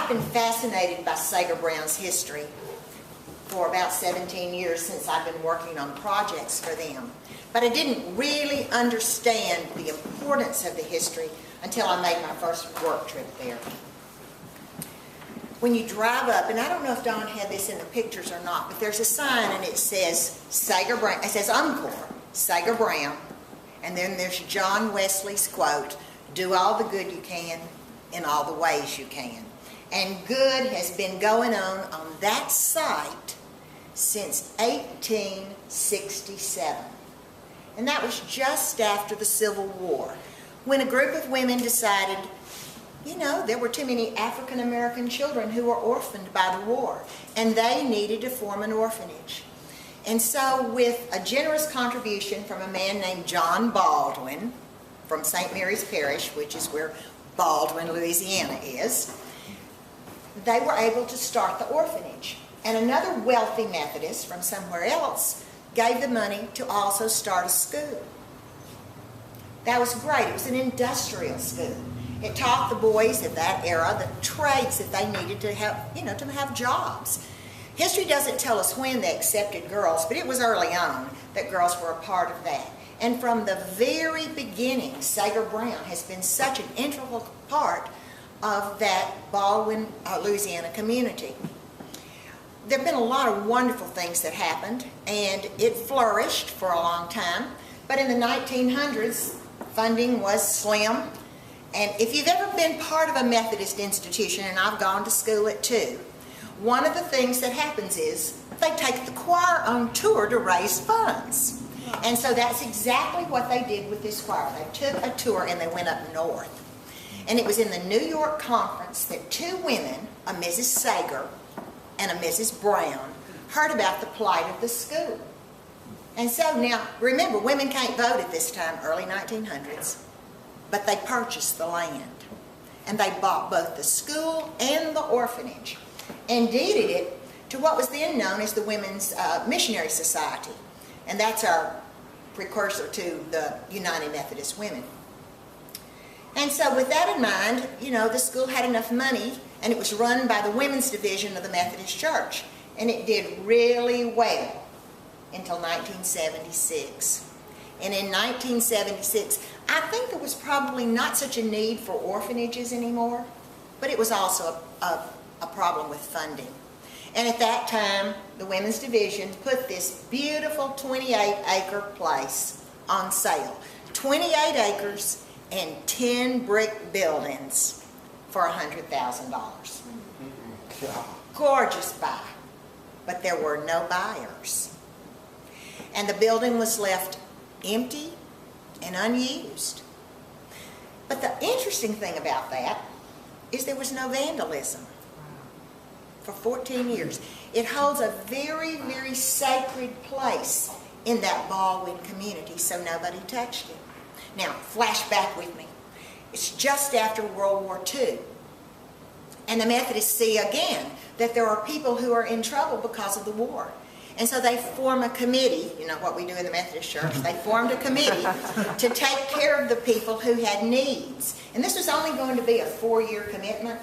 been fascinated by Sager Brown's history for about 17 years since I've been working on projects for them. But I didn't really understand the importance of the history until I made my first work trip there. When you drive up, and I don't know if Don had this in the pictures or not, but there's a sign and it says Sager Brown, it says UMCOR, Sager Brown, and then there's John Wesley's quote, "Do all the good you can in all the ways you can." And good has been going on that site since 1867. And that was just after the Civil War, when a group of women decided, you know, there were too many African American children who were orphaned by the war, and they needed to form an orphanage. And so with a generous contribution from a man named John Baldwin from St. Mary's Parish, which is where Baldwin, Louisiana is, they were able to start the orphanage. And another wealthy Methodist from somewhere else gave the money to also start a school. That was great. It was an industrial school. It taught the boys of that era the trades that they needed to have, you know, to have jobs. History doesn't tell us when they accepted girls, but it was early on that girls were a part of that. And from the very beginning, Sager Brown has been such an integral part of that Baldwin, Louisiana community. There have been a lot of wonderful things that happened, and it flourished for a long time. But in the 1900s, funding was slim. And if you've ever been part of a Methodist institution, and I've gone to school at two, one of the things that happens is they take the choir on tour to raise funds. And so that's exactly what they did with this choir. They took a tour and they went up north. And it was in the New York conference that two women, a Mrs. Sager and a Mrs. Brown, heard about the plight of the school. And so now, remember, women can't vote at this time, early 1900s, but they purchased the land. And they bought both the school and the orphanage and deeded it to what was then known as the Women's Missionary Society. And that's our precursor to the United Methodist Women. And so with that in mind, you know, the school had enough money, and it was run by the women's division of the Methodist Church. And it did really well until 1976. And in 1976, I think there was probably not such a need for orphanages anymore, but it was also a problem with funding. And at that time, the women's division put this beautiful 28-acre place on sale. 28 acres and 10 brick buildings for $100,000. Gorgeous buy, but there were no buyers. And the building was left empty and unused. But the interesting thing about that is there was no vandalism for 14 years. It holds a very, very sacred place in that Baldwin community, so nobody touched it. Now, flash back with me. It's just after World War II. And the Methodists see again that there are people who are in trouble because of the war. And so they form a committee, you know what we do in the Methodist Church, they formed a committee to take care of the people who had needs. And this was only going to be a 4-year commitment.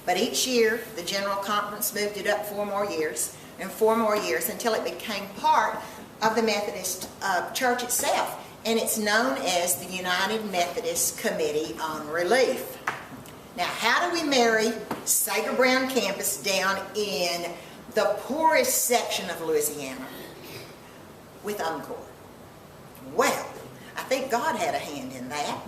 But each year, the General Conference moved it up 4 more years, and 4 more years, until it became part of the Methodist Church itself. And it's known as the United Methodist Committee on Relief. Now, how do we marry Sager Brown campus down in the poorest section of Louisiana with UMCOR? Well, I think God had a hand in that.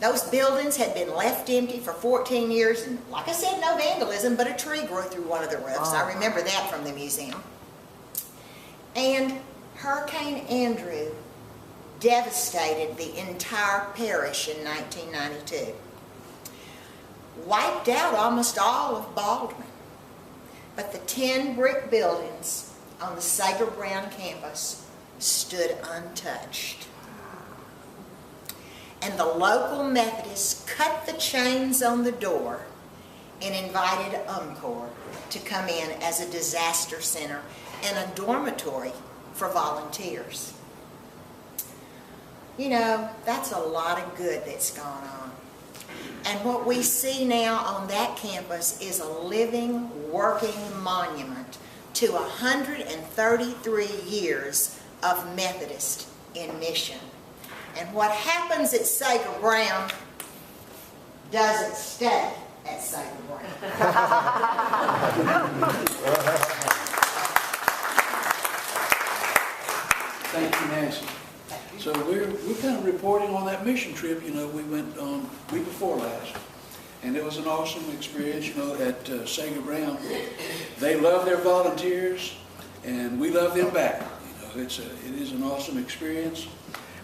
Those buildings had been left empty for 14 years, and like I said, no vandalism, but a tree grew through one of the roofs. I remember that from the museum. And Hurricane Andrew devastated the entire parish in 1992. Wiped out almost all of Baldwin. But the 10 brick buildings on the Sager Brown campus stood untouched. And the local Methodists cut the chains on the door and invited UMCOR to come in as a disaster center and a dormitory for volunteers. You know, that's a lot of good that's gone on. And what we see now on that campus is a living, working monument to 133 years of Methodist in mission. And what happens at Sager Brown doesn't stay at Sager Brown. Thank you, Nancy. So we're kind of reporting on that mission trip. You know, we went on week before last, and it was an awesome experience. You know, at Sager Brown, they love their volunteers, and we love them back. You know, it is an awesome experience.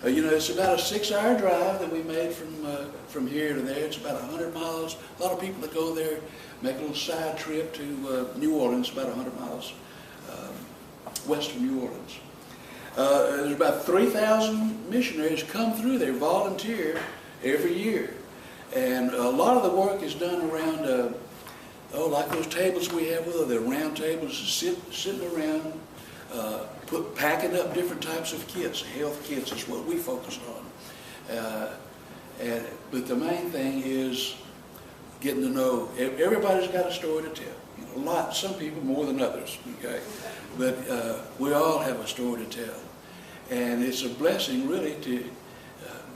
You know, it's about a 6-hour drive that we made from here to there. It's about 100 miles. A lot of people that go there make a little side trip to New Orleans, about 100 miles west of New Orleans. There's about 3,000 missionaries come through there, volunteer every year. And a lot of the work is done around, like those tables we have with us, they're round tables, sitting around, packing up different types of kits. Health kits is what we focused on. But the main thing is getting to know, everybody's got a story to tell. You know, some people more than others, okay? But we all have a story to tell. And it's a blessing really to,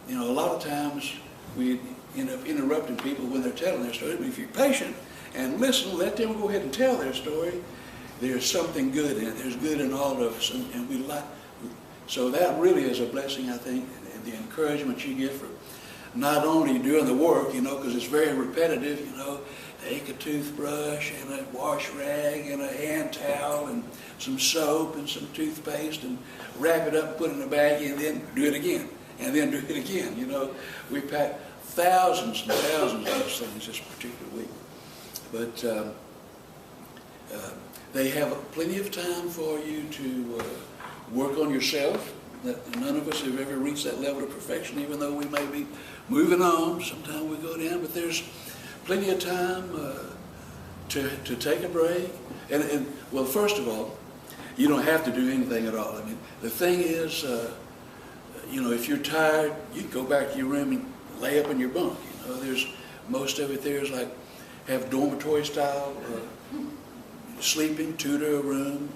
you know, a lot of times we end up interrupting people when they're telling their story. But if you're patient and listen, let them go ahead and tell their story, there's something good in it. There's good in all of us. And we like, so that really is a blessing, I think, and the encouragement you get for not only doing the work, you know, because it's very repetitive, you know, take a toothbrush and a wash rag and a hand towel and some soap and some toothpaste and wrap it up, put it in a bag, and then do it again, and then do it again. You know, we pack thousands and thousands of those things this particular week. But they have plenty of time for you to work on yourself. None of us have ever reached that level of perfection, even though we may be moving on. Sometimes we go down, but there's plenty of time to take a break. And well, first of all, you don't have to do anything at all. I mean, the thing is, you know, if you're tired, you can go back to your room and lay up in your bunk. You know, there's most of it there is like have dormitory style sleeping, 2 to a room.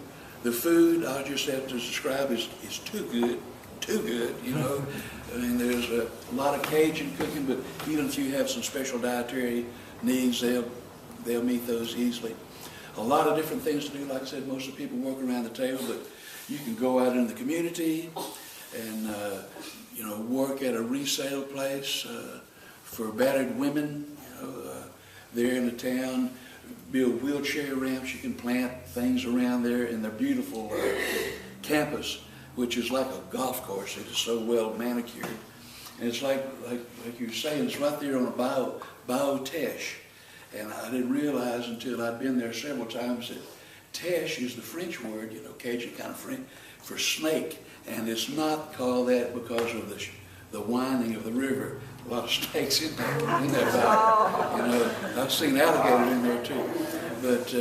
The food, I'll just have to describe, is too good, you know. I mean, there's a lot of Cajun cooking, but even if you have some special dietary needs, they'll meet those easily. A lot of different things to do. Like I said, most of the people work around the table, but you can go out in the community and, you know, work at a resale place for battered women, you know, there in the town. Build wheelchair ramps. You can plant things around there in their beautiful campus, which is like a golf course. It is so well manicured. And it's like you're saying, it's right there on a bio-teche. And I didn't realize until I'd been there several times that teche is the French word, you know, Cajun kind of French, for snake. And it's not called that because of the winding of the river. A lot of snakes in that valley. You know, I've seen alligators in there too. But,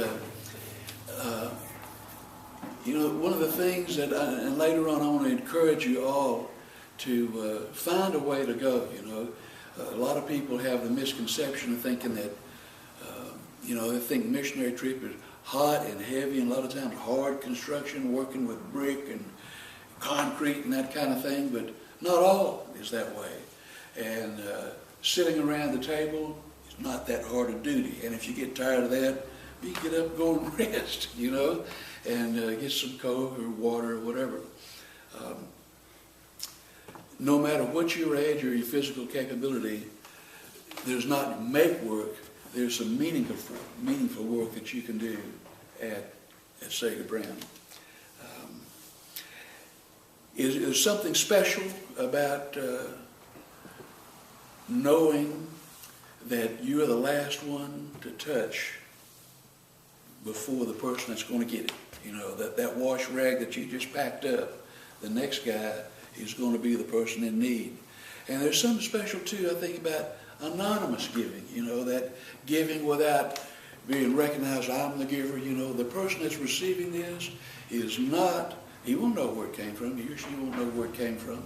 you know, one of the things that, and later on I want to encourage you all to find a way to go, you know. A lot of people have the misconception of thinking that, you know, they think missionary trip is hot and heavy and a lot of times hard construction, working with brick and concrete and that kind of thing, but not all is that way. And sitting around the table is not that hard a duty. And if you get tired of that, you get up and go and rest, you know, and get some Coke or water or whatever. No matter what your age or your physical capability, there's not make work, there's some meaningful work that you can do at Sager Brown. Is something special about knowing that you are the last one to touch before the person that's going to get it. You know, that wash rag that you just packed up, the next guy is going to be the person in need. And there's something special too, I think, about anonymous giving, you know, that giving without being recognized, I'm the giver. You know, the person that's receiving this is not, he won't know where it came from, he or she won't know where it came from.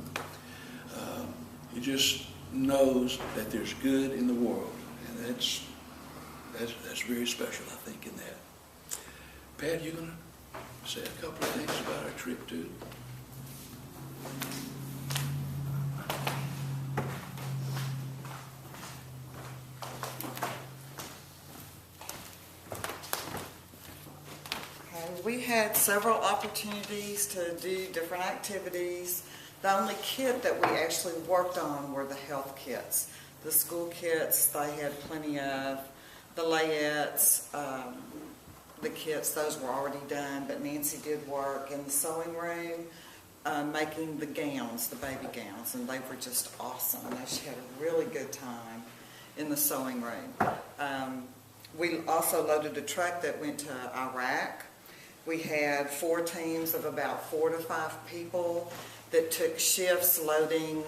He just knows that there's good in the world. that's very special, I think, in that. Pat, you gonna say a couple of things about our trip too? We had several opportunities to do different activities. The only kit that we actually worked on were the health kits. The school kits, they had plenty of. The layettes, the kits, those were already done, but Nancy did work in the sewing room making the gowns, the baby gowns, and they were just awesome. She had a really good time in the sewing room. We also loaded a truck that went to Iraq. We had 4 teams of about 4 to 5 people that took shifts loading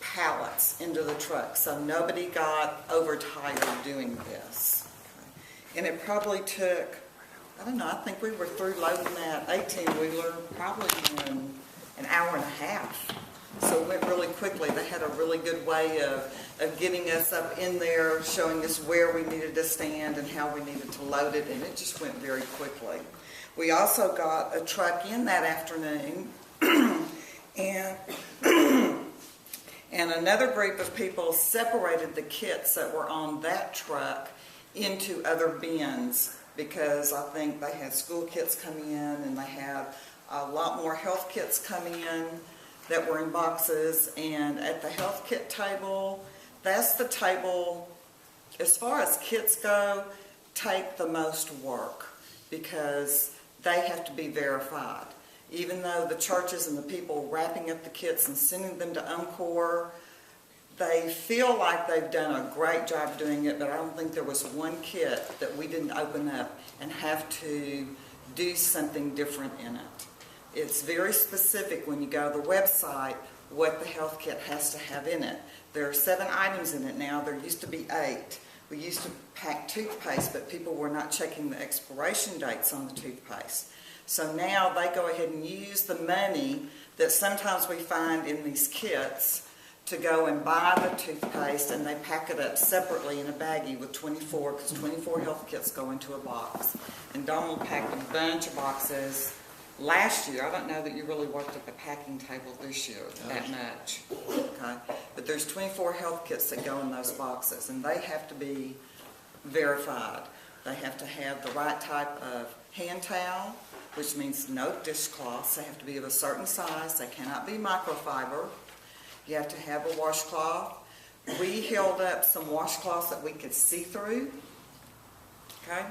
pallets into the truck. So nobody got overtired doing this. Okay. And it probably took, I don't know, I think we were through loading that 18-wheeler probably in an hour and a half. So it went really quickly. They had a really good way of getting us up in there, showing us where we needed to stand and how we needed to load it, and it just went very quickly. We also got a truck in that afternoon, and another group of people separated the kits that were on that truck into other bins, because I think they had school kits coming in and they had a lot more health kits coming in that were in boxes. And at the health kit table, that's the table, as far as kits go, take the most work, because they have to be verified. Even though the churches and the people wrapping up the kits and sending them to UMCOR, they feel like they've done a great job doing it, but I don't think there was one kit that we didn't open up and have to do something different in it. It's very specific when you go to the website what the health kit has to have in it. There are 7 items in it now. There used to be 8. We used to pack toothpaste, but people were not checking the expiration dates on the toothpaste. So now they go ahead and use the money that sometimes we find in these kits to go and buy the toothpaste, and they pack it up separately in a baggie with 24, because 24 health kits go into a box. And Donald packed a bunch of boxes last year. I don't know that you really worked at the packing table this year that much. Okay, but there's 24 health kits that go in those boxes, and they have to be verified. They have to have the right type of hand towel, which means no dishcloths. They have to be of a certain size. They cannot be microfiber. You have to have a washcloth. We held up some washcloths that we could see through. Okay?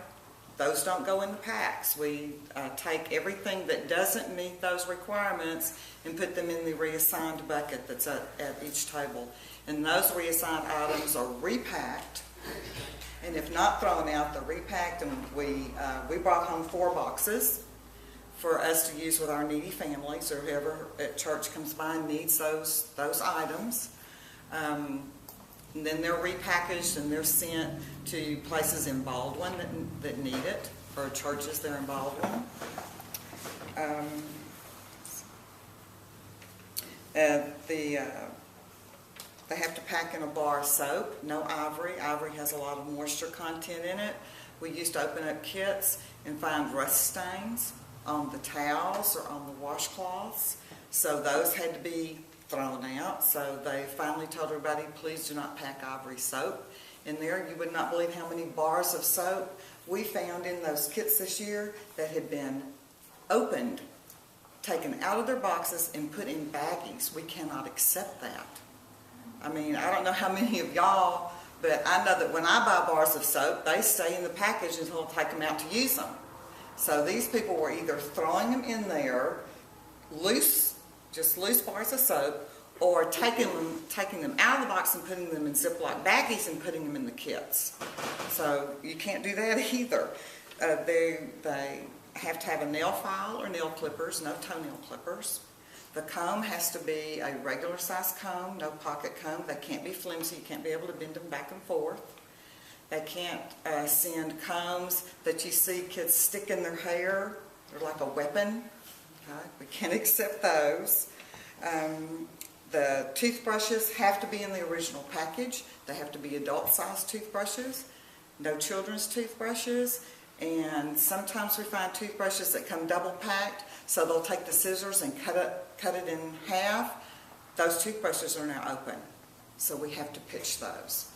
Those don't go in the packs. We take everything that doesn't meet those requirements and put them in the reassigned bucket that's at each table. And those reassigned items are repacked. And if not thrown out, they're repacked, and we brought home 4 boxes for us to use with our needy families, or whoever at church comes by and needs those items. And then they're repackaged and they're sent to places in Baldwin that need it, or churches there in Baldwin. They have to pack in a bar of soap, no ivory. Ivory has a lot of moisture content in it. We used to open up kits and find rust stains on the towels or on the washcloths. So those had to be thrown out. So they finally told everybody, please do not pack ivory soap in there. You would not believe how many bars of soap we found in those kits this year that had been opened, taken out of their boxes, and put in baggies. We cannot accept that. I mean, I don't know how many of y'all, but I know that when I buy bars of soap, they stay in the package until I take them out to use them. So these people were either throwing them in there, just loose bars of soap, or taking them out of the box and putting them in Ziploc baggies and putting them in the kits. So you can't do that either. They have to have a nail file or nail clippers, no toenail clippers. The comb has to be a regular size comb, no pocket comb. They can't be flimsy. You can't be able to bend them back and forth. They can't send combs that you see kids stick in their hair. They're like a weapon. Okay? We can't accept those. The toothbrushes have to be in the original package. They have to be adult-sized toothbrushes, no children's toothbrushes. And sometimes we find toothbrushes that come double packed, so they'll take the scissors and cut it in half. Those toothbrushes are now open, so we have to pitch those.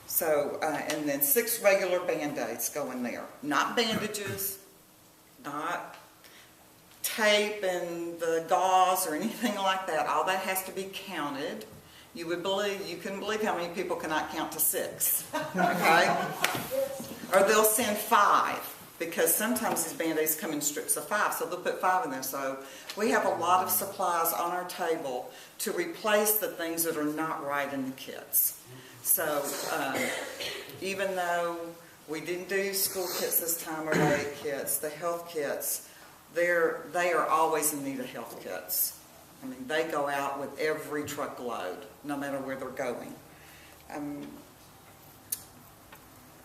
So, and then 6 regular Band-Aids go in there. Not bandages, not tape and the gauze or anything like that. All that has to be counted. You couldn't believe how many people cannot count to 6, okay? Or they'll send 5, because sometimes these Band-Aids come in strips of 5, so they'll put 5 in there. So we have a lot of supplies on our table to replace the things that are not right in the kits. So even though we didn't do school kits this time or aid kits, the health kits, they are always in need of health kits. I mean, they go out with every truckload, no matter where they're going.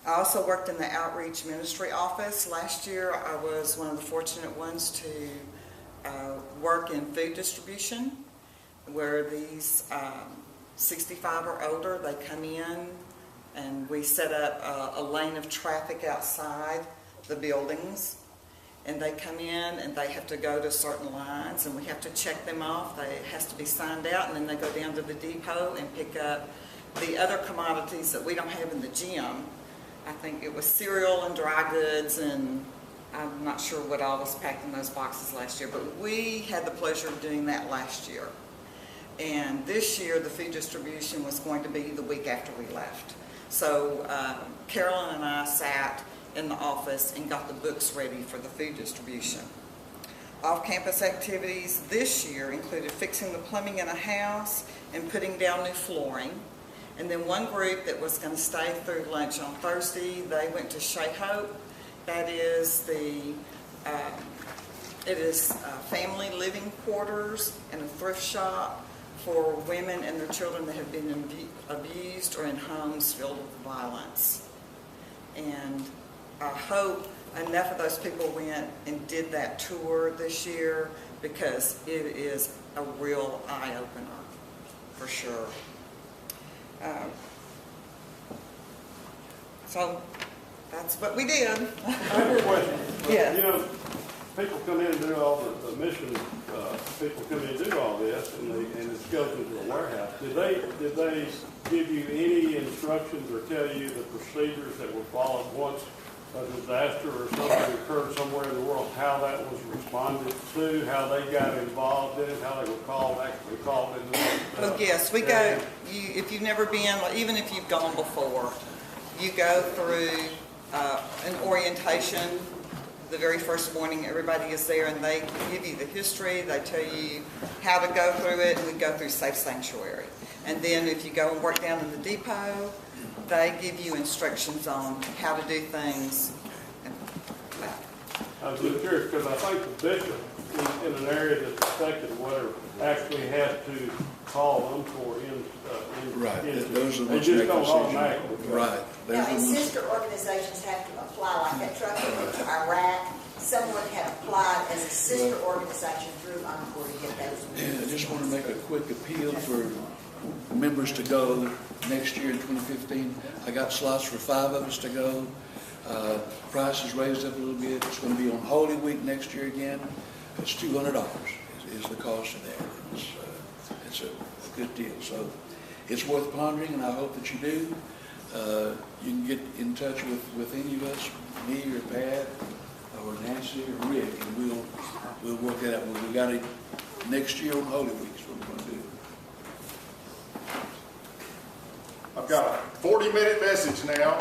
I also worked in the outreach ministry office. Last year, I was one of the fortunate ones to work in food distribution, where these 65 or older, they come in and we set up a lane of traffic outside the buildings. And they come in and they have to go to certain lines, and we have to check them off. It has to be signed out, and then they go down to the depot and pick up the other commodities that we don't have in the gym. I think it was cereal and dry goods, and I'm not sure what all was packed in those boxes last year, but we had the pleasure of doing that last year. And this year, the food distribution was going to be the week after we left. So Carolyn and I sat in the office and got the books ready for the food distribution. Off-campus activities this year included fixing the plumbing in a house and putting down new flooring. And then one group that was going to stay through lunch on Thursday, they went to Shea Hope. That is family living quarters and a thrift shop for women and their children that have been abused or in homes filled with violence. And I hope enough of those people went and did that tour this year, because it is a real eye-opener, for sure. So that's what we did. I have a question. Yeah. You know, people come in and do all the mission, people come in and do all this, and it goes into a warehouse. Did they give you any instructions or tell you the procedures that were followed once a disaster or something occurred somewhere in the world, how that was responded to, how they got involved in it, how they were actually called in? Oh yes, we go. If you've never been, even if you've gone before, you go through an orientation. The very first morning, everybody is there, and they give you the history. They tell you how to go through it, and we go through Safe Sanctuary. And then if you go and work down in the depot, they give you instructions on how to do things. I was just curious, because I think the bishop in an area that's affected, whatever, actually has to call them for Right, those are the they ones just make don't decisions. automatically. Right. Now, Those are and the ones- sister organizations have to apply, like that truck that went to Iraq, someone had applied as a sister organization through UMCOR to get those. Yeah, I just want to make a quick appeal for members to go next year in 2015. I got slots for 5 of us to go. Price is raised up a little bit. It's going to be on Holy Week next year again. It's $200 is the cost of that. It's a good deal. So it's worth pondering, and I hope that you do. You can get in touch with any of us, me or Pat or Nancy or Rick, and we'll work that out. We got it next year on Holy Week is what we're going to do. I've got a 40-minute message now.